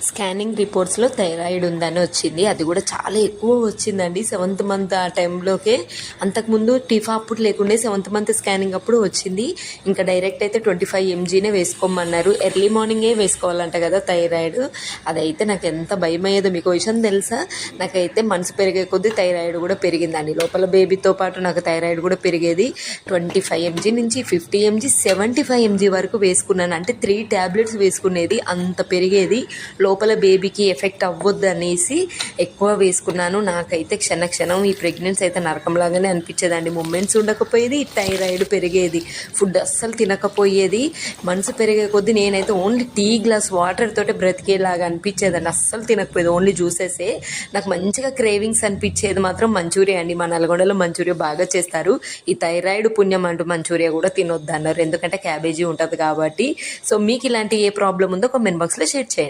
Scanning రిపోర్ట్స్లో thyroid ఉందని వచ్చింది. అది కూడా చాలా ఎక్కువ వచ్చిందండి. 7th మంత్ ఆ టైంలోకే. అంతకుముందు టీఫా అప్పుడు లేకుండే 7th మంత్ స్కానింగ్ అప్పుడు వచ్చింది. ఇంకా డైరెక్ట్ అయితే 25 mgనే వేసుకోమన్నారు. ఎర్లీ మార్నింగే వేసుకోవాలంట కదా థైరాయిడ్. అదైతే నాకు ఎంత భయం అయ్యేదో మీకు విషయం తెలుసా. నాకైతే మనసు పెరిగే కొద్దీ థైరాయిడ్ కూడా పెరిగిందండి. లోపల బేబీతో పాటు నాకు థైరాయిడ్ కూడా పెరిగేది. 25 mg నుంచి 50 mg 75 mg వరకు వేసుకున్నాను. అంటే 3 టాబ్లెట్స్ వేసుకునేది, అంత పెరిగేది. లోపల బేబీకి ఎఫెక్ట్ అవ్వద్దు అనేసి ఎక్కువ వేసుకున్నాను. నాకైతే క్షణం ఈ ప్రెగ్నెన్సీ అయితే నరకంలాగానే అనిపించేదండి. మూమెంట్స్ ఉండకపోయేది, థైరాయిడ్ పెరిగేది, ఫుడ్ అస్సలు తినకపోయేది. మనసు పెరిగే కొద్దీ నేనైతే ఓన్లీ టీ గ్లాస్ వాటర్ తోటే బ్రతికేలాగా అనిపించేదండి. అస్సలు తినకపోయేది, ఓన్లీ జ్యూసెసే. నాకు మంచిగా క్రేవింగ్స్ అనిపించేది మాత్రం మంచూరియా అండి. మా నల్గొండలో మంచూరియా బాగా చేస్తారు. ఈ థైరాయిడ్ పుణ్యం అంటూ మంచూరియా కూడా తినొద్దు అన్నారు, ఎందుకంటే క్యాబేజీ ఉంటుంది కాబట్టి. సో మీకు ఇలాంటి ఏ ప్రాబ్లం ఉందో కామెంట్ బాక్స్లో షేర్ చేయండి.